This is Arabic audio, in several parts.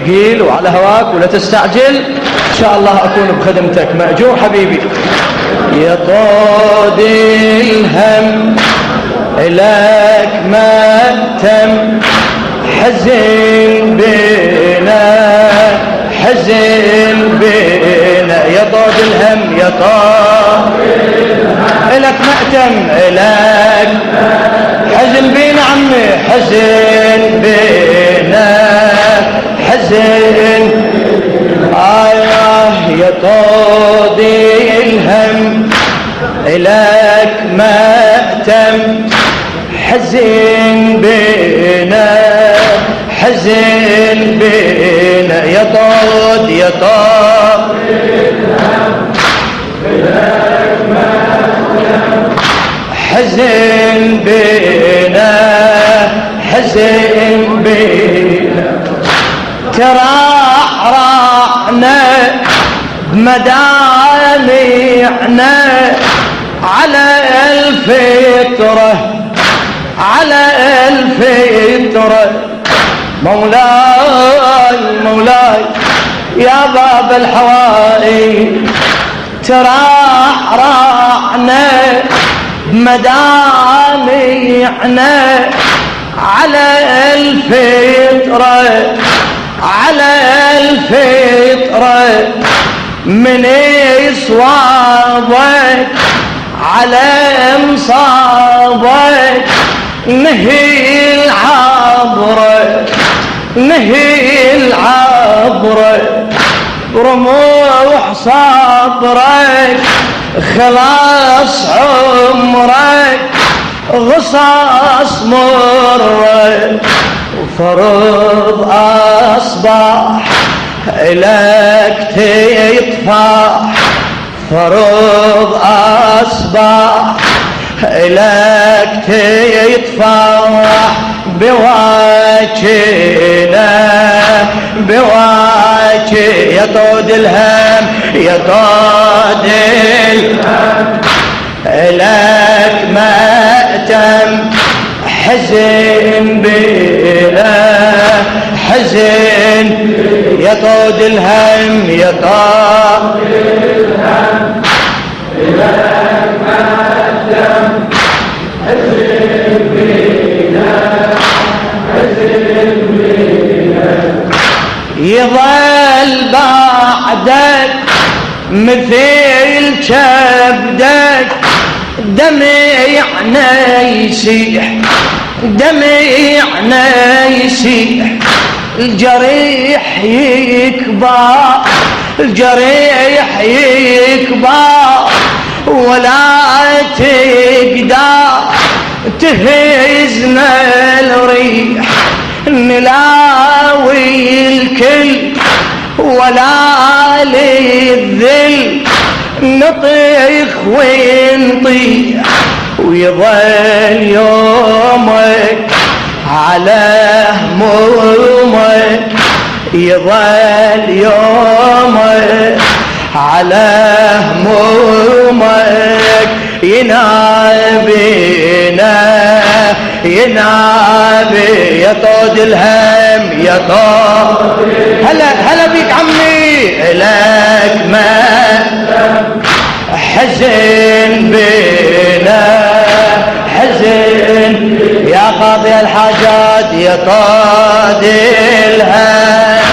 ثقيل وعلى هواك ولا تستعجل، إن شاء الله أكون بخدمتك مأجور حبيبي. يا طود الهم لك مأتم، حزن بينا حزن بينا، يا طود الهم يا طود لك مأتم لك حزن بينا عمي حزن بينا حزن يا طود الهم لك مأتم، حزن بينا حزن بينا، يا طود يا طود لك مأتم، حزن بينا حزن بينا، ترعرعنا بمدامعنا على الفطرة على الفطرة، مولاي مولاي يا باب الحوائج، ترعرعنا بمدامعنا على الفطرة على الفطرة، من يصوابك على مصابك نهي العبرة نهي العبرة، رموح صبرك خلاص عمرك غصاص مرك، وفرض أصبح لك تطفح، فرض أصبح لك تطفح، بواجهنا بواجه يا طود الهم يا طود الهم لك مأتم، حزن بلا حزن، يا طود الهم يا طود الهم لك مأتم، حزن بلا حزن بلا، يظل بعدك مثل كبدك دمعنا يسيح دمعنا يسيح، الجريح يكبر الجريح يكبر، ولا تقدر تهزنا الريح، نلاوي الكل ولا للذل، نطيخ ونطيح، ويظل يومك على همومك، يظل يومك على همومك، ينابينا ينابي يا طود الهم يا طود، هلا هلا بيك عمي لك ما حزن بينا حزن، يا قاضي الحاجات يا طود الهم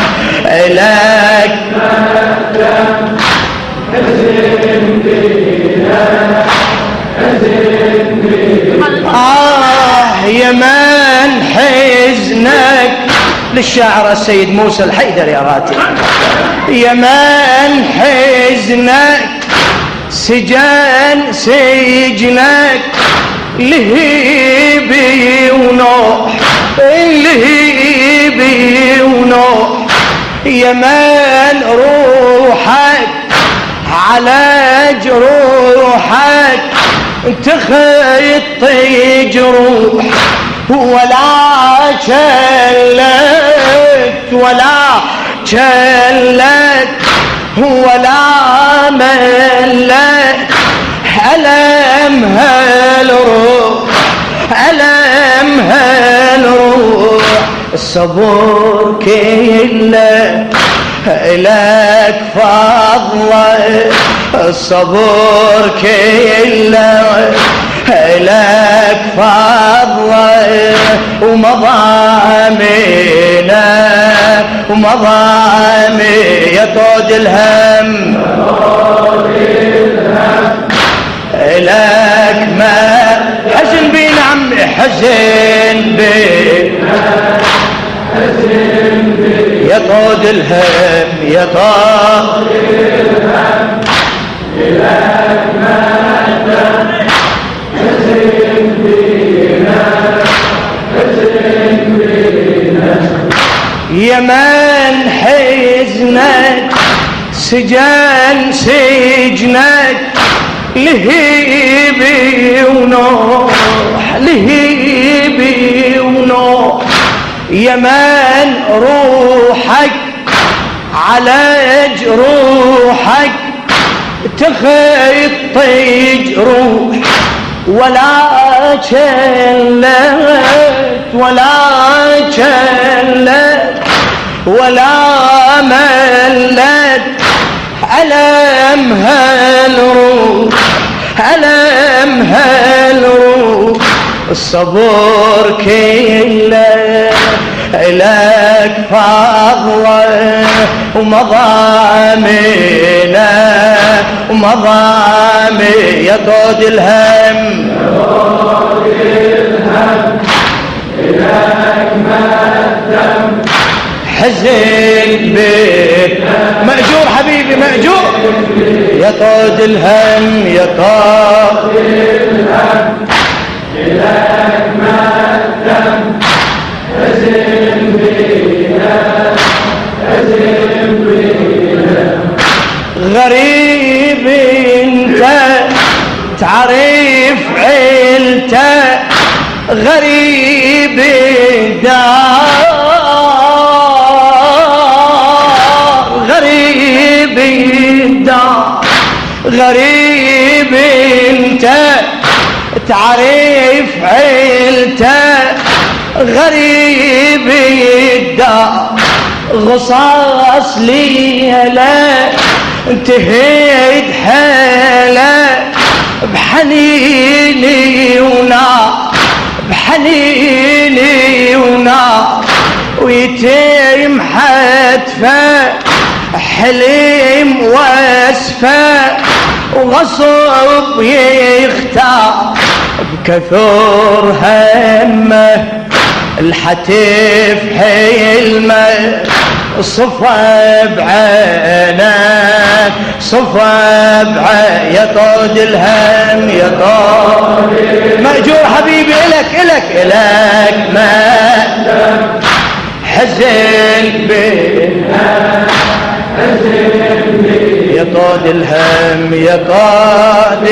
لك حزن بينا حزن بينا، يا من حزنك للشاعر السيد موسى الحيدري راتب، يا من حزنك سجن سجنك لهيبي ونوح لهيبي ونوح، يا من روحك على جروحك تخطي جروح، ولا شلت ولا شلت ولا ملت، ألم هالروح ألم هالروح، الصبر كله لك فضله، الصبر كله لك فضله، ومضامينا ومضامي يا طود الهم لك ما حزن بينا عمي، حزن بينا يا طود الهم، يا طود الهم لك ما حزن بينا، حزن بينا يا من حزنك سجن سجنك، لهيبي ونوح لهيبي ونوح، يا من روحك على جروحك تخيط جروح، ولا كلت ولا كلت ولا ملت، ألم هالروح ألم هالروح، الصبر كله لك فضله، ومضامينا ومضامي يا طود الهم لك مقدم، حزن بك مأجور حبيبي مأجور، يا طود الهم يا طود الهم لك مقدم، حزن بينا حزن بينا، غريب انت تعرف عيلته، غريب الدار غريب الدار، غريب انت تعرف عيلته، غريب الدار غصاص ليله انتهيت حاله، بحنيني ونار بحنيني ونار، ويتيم حتفه حليم واسفه، وغصب يختار بكثر همه، الحتف حلمه صفى بعينك صفى بعينك، يا طود الهم يا طود مأجور حبيبي إلك ما حزن بنا حزن بنا، يا طود الهم يا طود